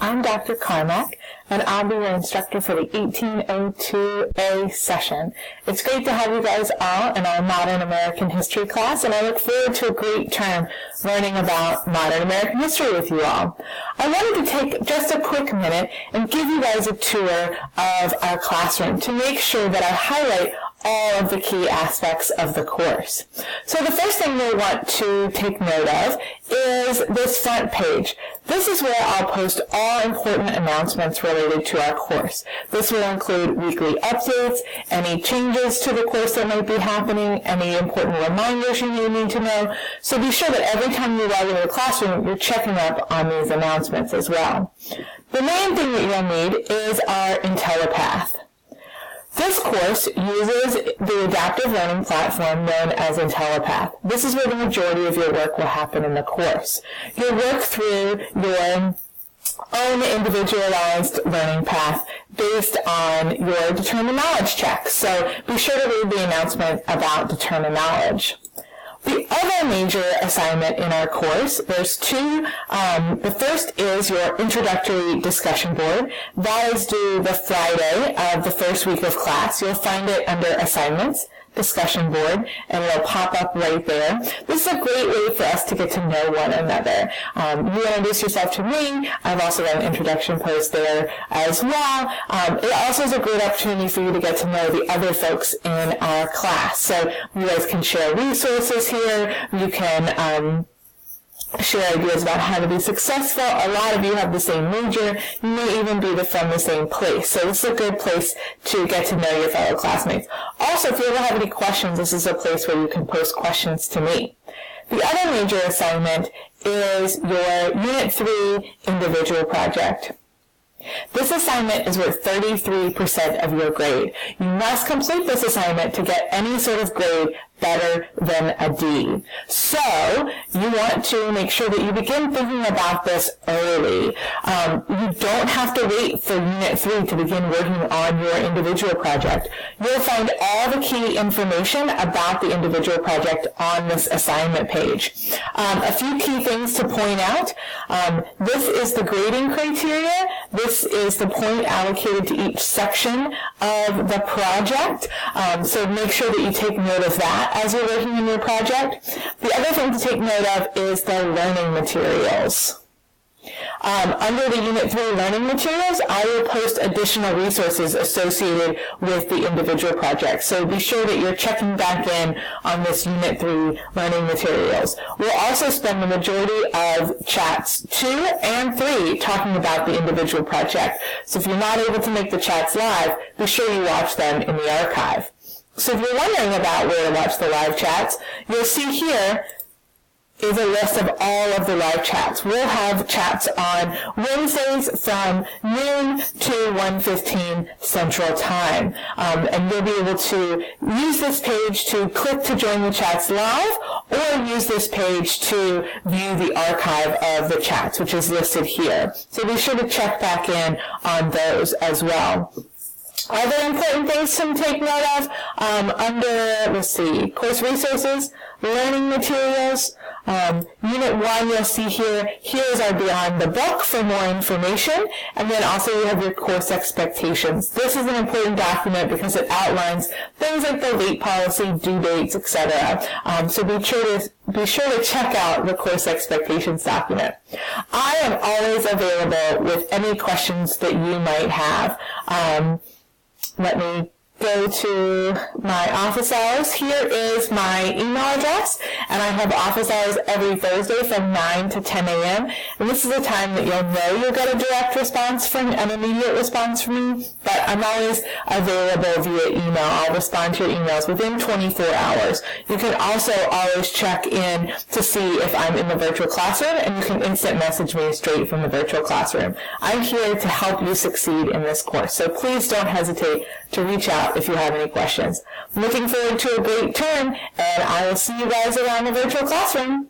I'm Dr. Carmack, and I'll be your instructor for the 1802A session. It's great to have you guys all in our Modern American History class, and I look forward to a great term learning about modern American history with you all. I wanted to take just a quick minute and give you guys a tour of our classroom to make sure that I highlight all of the key aspects of the course. So the first thing we want to take note of is this front page. This is where I'll post all important announcements related to our course. This will include weekly updates, any changes to the course that might be happening, any important reminders you may need to know. So be sure that every time you log into the classroom, you're checking up on these announcements as well. The main thing that you'll need is our IntelliPath. This course uses the adaptive learning platform known as IntelliPath. This is where the majority of your work will happen in the course. You'll work through your own individualized learning path based on your determined knowledge checks. So be sure to read the announcement about determined knowledge. The other major assignment in our course, there's two. The first is your introductory discussion board. That is due the Friday of the first week of class. You'll find it under assignments, discussion board, and it'll pop up right there. This is a great way for us to get to know one another. You introduce yourself to me. I've also got an introduction post there as well. It also is a great opportunity for you to get to know the other folks in our class. So you guys can share resources here. You can share ideas about how to be successful. A lot of you have the same major. You may even be from the same place. So this is a good place to get to know your fellow classmates. Also, if you ever have any questions, this is a place where you can post questions to me. The other major assignment is your Unit 3 individual project. This assignment is worth 33% of your grade. You must complete this assignment to get any sort of grade better than a D. So you want to make sure that you begin thinking about this early. You don't have to wait for Unit 3 to begin working on your individual project. You'll find all the key information about the individual project on this assignment page. A few key things to point out. This is the grading criteria. This is the point allocated to each section of the project. So make sure that you take note of that as you're working on your project. The other thing to take note of is the learning materials. Under the Unit 3 learning materials, I will post additional resources associated with the individual project. So be sure that you're checking back in on this Unit 3 learning materials. We'll also spend the majority of chats 2 and 3 talking about the individual project. So if you're not able to make the chats live, be sure you watch them in the archive. So if you're wondering about where to watch the live chats, you'll see here is a list of all of the live chats. We'll have chats on Wednesdays from noon to 1:15 Central Time. And you'll be able to use this page to click to join the chats live, or use this page to view the archive of the chats, which is listed here. So be sure to check back in on those as well. Other important things to take note of under, course resources, learning materials, Unit 1 you'll see here is our Beyond the Book for more information, and then also you have your course expectations. This is an important document because it outlines things like the late policy, due dates, etc. So be sure to check out the course expectations document. I am always available with any questions that you might have. Let me go to my office hours. Here is my email address, and I have office hours every Thursday from 9 to 10 a.m. And this is the time that you'll get a direct response from an immediate response from me, but I'm always available via email. I'll respond to your emails within 24 hours. You can also always check in to see if I'm in the virtual classroom, and you can instant message me straight from the virtual classroom. I'm here to help you succeed in this course, so please don't hesitate to reach out if you have any questions. I'm looking forward to a great term, and I will see you guys around the virtual classroom.